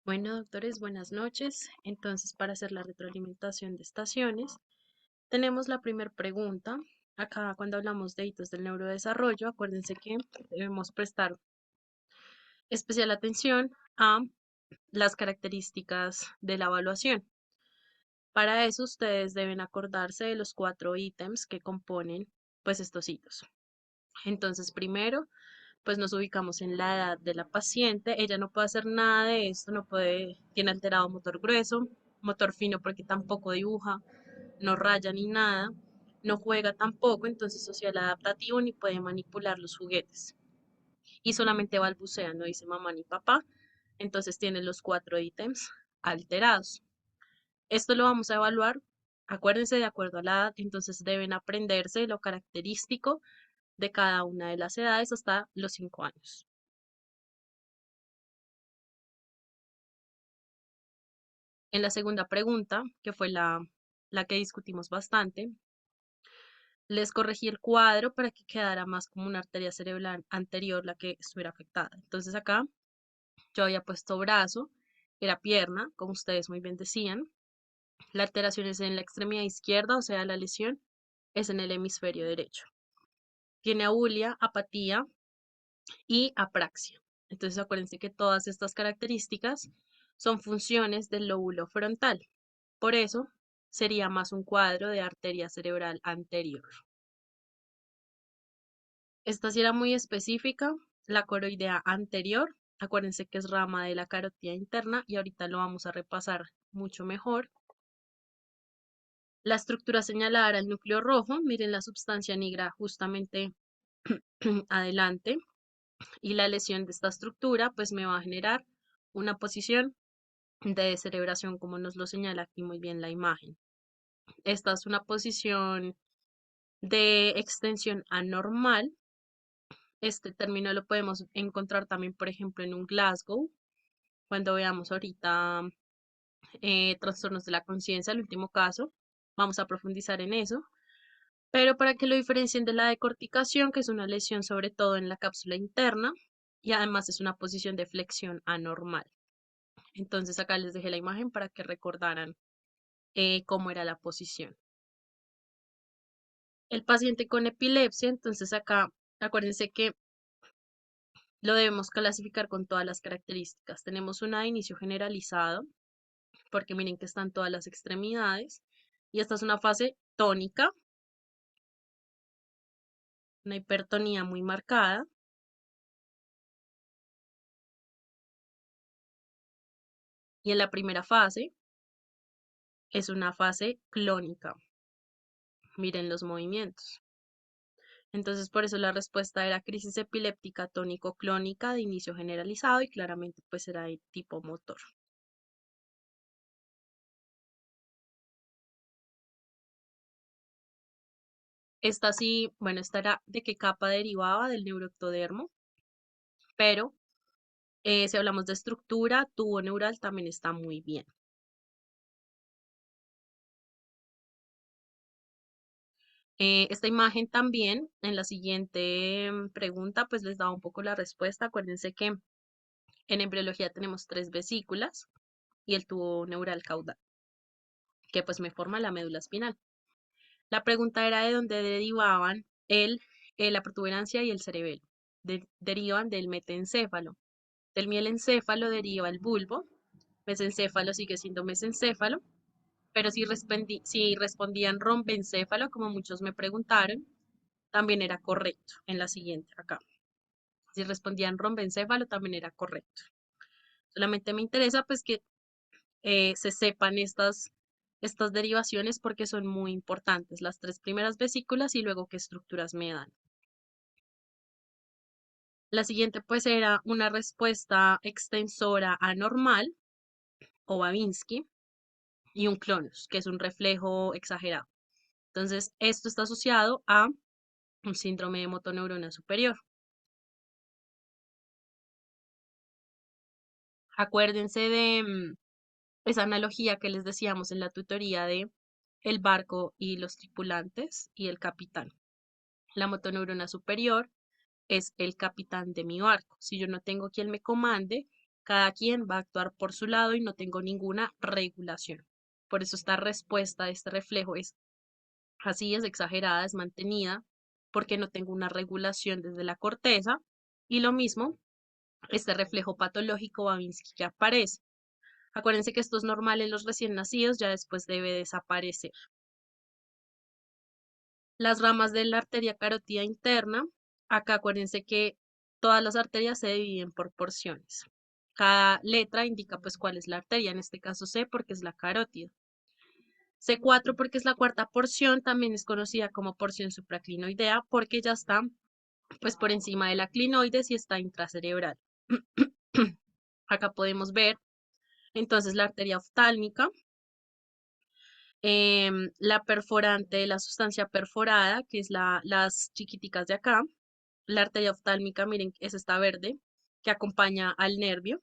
Bueno, doctores, buenas noches. Entonces, para hacer la retroalimentación de estaciones, tenemos la primera pregunta. Acá, cuando hablamos de hitos del neurodesarrollo, acuérdense que debemos prestar especial atención a las características de la evaluación. Para eso, ustedes deben acordarse de los 4 ítems que componen, pues, estos hitos. Entonces, primero, pues nos ubicamos en la edad de la paciente. Ella no puede hacer nada de esto, no puede, tiene alterado motor grueso, motor fino porque tampoco dibuja, no raya ni nada, no juega tampoco, entonces social adaptativo ni puede manipular los juguetes. Y solamente balbucea, no dice mamá ni papá, entonces tiene los 4 ítems alterados. Esto lo vamos a evaluar, acuérdense de acuerdo a la edad, entonces deben aprenderse lo característico de cada una de las edades hasta los 5 años. En la segunda pregunta, que fue la que discutimos bastante, les corregí el cuadro para que quedara más como una arteria cerebral anterior la que estuviera afectada. Entonces acá yo había puesto brazo, era pierna, como ustedes muy bien decían. La alteración es en la extremidad izquierda, o sea, la lesión es en el hemisferio derecho. Tiene abulia, apatía y apraxia. Entonces acuérdense que todas estas características son funciones del lóbulo frontal. Por eso sería más un cuadro de arteria cerebral anterior. Esta sí era muy específica, la coroidea anterior. Acuérdense que es rama de la carótida interna y ahorita lo vamos a repasar mucho mejor. La estructura señalada era el núcleo rojo. Miren la sustancia negra justamente adelante. Y la lesión de esta estructura pues me va a generar una posición de descerebración como nos lo señala aquí muy bien la imagen. Esta es una posición de extensión anormal. Este término lo podemos encontrar también, por ejemplo, en un Glasgow, cuando veamos ahorita trastornos de la conciencia, el último caso, vamos a profundizar en eso. Pero para que lo diferencien de la decorticación, que es una lesión sobre todo en la cápsula interna, y además es una posición de flexión anormal. Entonces acá les dejé la imagen para que recordaran cómo era la posición. El paciente con epilepsia, entonces acá, acuérdense que lo debemos clasificar con todas las características. Tenemos una de inicio generalizado, porque miren que están todas las extremidades. Y esta es una fase tónica, una hipertonía muy marcada. Y en la primera fase es una fase clónica. Miren los movimientos. Entonces, por eso la respuesta era crisis epiléptica tónico-clónica de inicio generalizado y claramente pues era de tipo motor. Esta sí, bueno, esta era de qué capa derivaba del neuroectodermo, pero si hablamos de estructura, tubo neural también está muy bien. Esta imagen también, en la siguiente pregunta, pues les da un poco la respuesta. Acuérdense que en embriología tenemos 3 vesículas y el tubo neural caudal, que pues me forma la médula espinal. La pregunta era de dónde derivaban la protuberancia y el cerebelo. Derivan del metencéfalo. Del mielencéfalo deriva el bulbo. Mesencéfalo sigue siendo mesencéfalo. Pero si respondían rombencéfalo, como muchos me preguntaron, también era correcto. En la siguiente, acá. Si respondían rombencéfalo, también era correcto. Solamente me interesa pues que se sepan estas derivaciones porque son muy importantes. Las 3 primeras vesículas y luego qué estructuras me dan. La siguiente pues era una respuesta extensora anormal o Babinski y un clonus, que es un reflejo exagerado. Entonces, esto está asociado a un síndrome de motoneurona superior. Acuérdense de esa analogía que les decíamos en la tutoría de el barco y los tripulantes y el capitán. La motoneurona superior es el capitán de mi barco. Si yo no tengo quien me comande, Cada quien va a actuar por su lado y no tengo ninguna regulación. Por eso esta respuesta, este reflejo es así, es exagerada, es mantenida, porque no tengo una regulación desde la corteza. Y lo mismo, este reflejo patológico Babinski que aparece. Acuérdense que esto es normal en los recién nacidos, ya después debe desaparecer. Las ramas de la arteria carótida interna, acá acuérdense que todas las arterias se dividen por porciones. Cada letra indica pues cuál es la arteria, en este caso C porque es la carótida. C4 porque es la cuarta porción, también es conocida como porción supraclinoidea porque ya está pues por encima de la clinoides y está intracerebral. Acá podemos ver entonces la arteria oftálmica, la perforante, la sustancia perforada, que es las chiquiticas de acá, la arteria oftálmica, miren, es esta verde, que acompaña al nervio.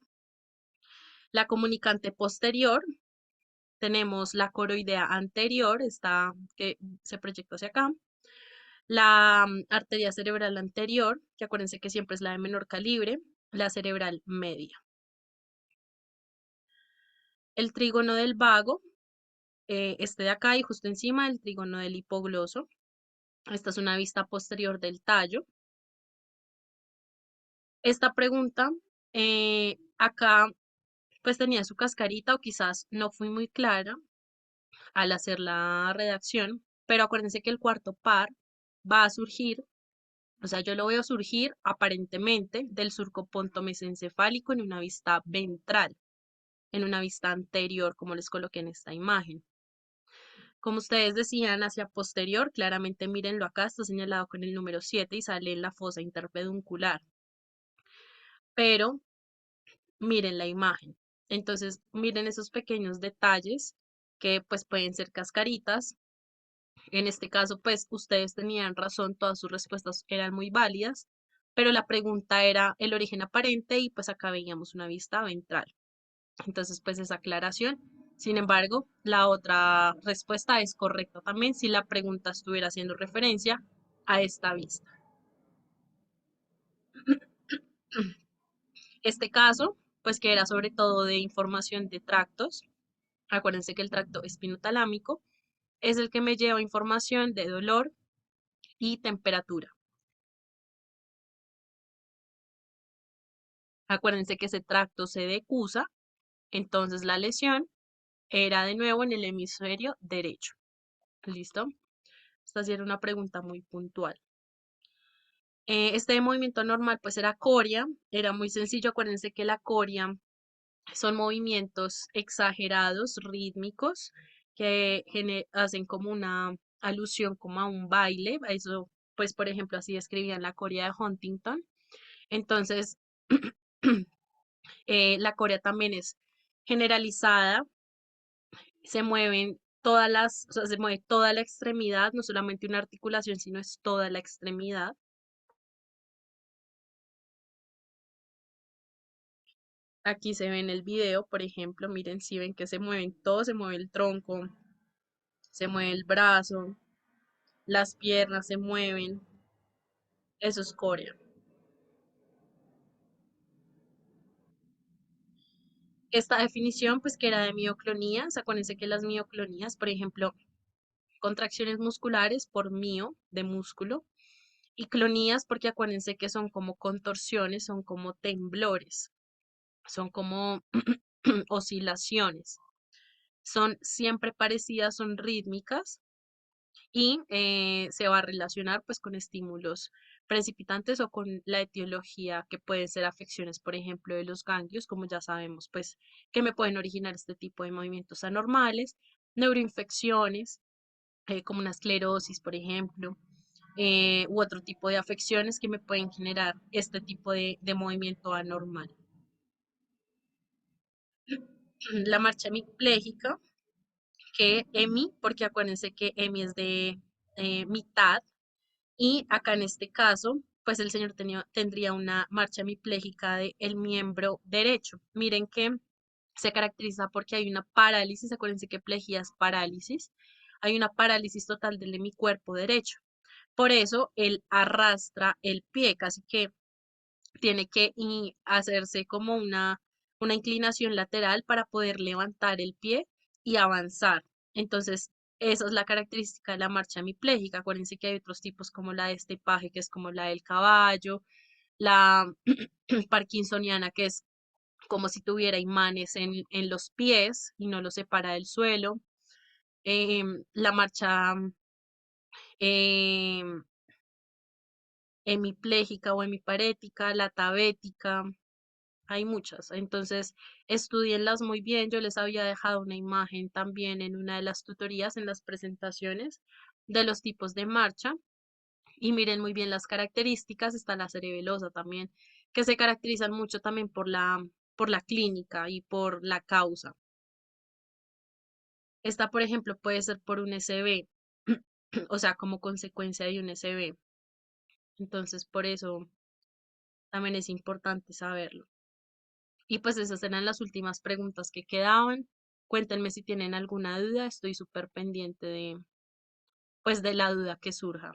La comunicante posterior, tenemos la coroidea anterior, esta que se proyecta hacia acá. La arteria cerebral anterior, que acuérdense que siempre es la de menor calibre, la cerebral media. El trígono del vago, este de acá y justo encima el trígono del hipogloso. Esta es una vista posterior del tallo. Esta pregunta, acá pues tenía su cascarita o quizás no fui muy clara al hacer la redacción, pero acuérdense que el cuarto par va a surgir, o sea, yo lo veo surgir aparentemente del surco pontomesencefálico en una vista ventral, en una vista anterior, como les coloqué en esta imagen. Como ustedes decían, hacia posterior, claramente mírenlo acá, está señalado con el número 7 y sale en la fosa interpeduncular. Pero miren la imagen. Entonces, miren esos pequeños detalles que pues pueden ser cascaritas. En este caso, pues ustedes tenían razón, todas sus respuestas eran muy válidas, pero la pregunta era el origen aparente y pues acá veíamos una vista ventral. Entonces, pues esa aclaración. Sin embargo, la otra respuesta es correcta también si la pregunta estuviera haciendo referencia a esta vista. Este caso, pues que era sobre todo de información de tractos. Acuérdense que el tracto espinotalámico es el que me lleva información de dolor y temperatura. Acuérdense que ese tracto se decusa, entonces la lesión era de nuevo en el hemisferio derecho. ¿Listo? Esta sí era una pregunta muy puntual. Este movimiento normal pues era coria, era muy sencillo. Acuérdense que la coria son movimientos exagerados, rítmicos, que hacen como una alusión como a un baile. Eso, pues, por ejemplo, así describían la corea de Huntington. Entonces, la corea también es generalizada, se mueven todas o sea, se mueve toda la extremidad, no solamente una articulación, sino es toda la extremidad. Aquí se ve en el video, por ejemplo, miren si ven que se mueven todo, se mueve el tronco, se mueve el brazo, las piernas se mueven, eso es corea. Esta definición, pues que era de mioclonías, acuérdense que las mioclonías, por ejemplo, contracciones musculares por mio, de músculo, y clonías porque acuérdense que son como contorsiones, son como temblores, son como oscilaciones, son siempre parecidas, son rítmicas y se va a relacionar pues con estímulos precipitantes o con la etiología que pueden ser afecciones, por ejemplo, de los ganglios, como ya sabemos, pues que me pueden originar este tipo de movimientos anormales, neuroinfecciones, como una esclerosis, por ejemplo, u otro tipo de afecciones que me pueden generar este tipo de movimiento anormal. La marcha hemipléjica, que EMI, porque acuérdense que EMI es de mitad, y acá en este caso, pues el señor tendría una marcha hemipléjica del miembro derecho. Miren que se caracteriza porque hay una parálisis, acuérdense que plejía es parálisis, hay una parálisis total del hemicuerpo derecho. Por eso él arrastra el pie, casi que tiene que hacerse como una inclinación lateral para poder levantar el pie y avanzar. Entonces, esa es la característica de la marcha hemipléjica. Acuérdense que hay otros tipos como la de estepaje, que es como la del caballo, la parkinsoniana, que es como si tuviera imanes en los pies y no los separa del suelo. La marcha em, hemipléjica o hemiparética, la tabética, hay muchas. Entonces, estudienlas muy bien. Yo les había dejado una imagen también en una de las tutorías, en las presentaciones de los tipos de marcha. Y miren muy bien las características. Está la cerebelosa también, que se caracterizan mucho también por la clínica y por la causa. Esta, por ejemplo, puede ser por un SB, o sea, como consecuencia de un SB. Entonces, por eso también es importante saberlo. Y pues esas eran las últimas preguntas que quedaban. Cuéntenme si tienen alguna duda. Estoy súper pendiente de, pues, de la duda que surja.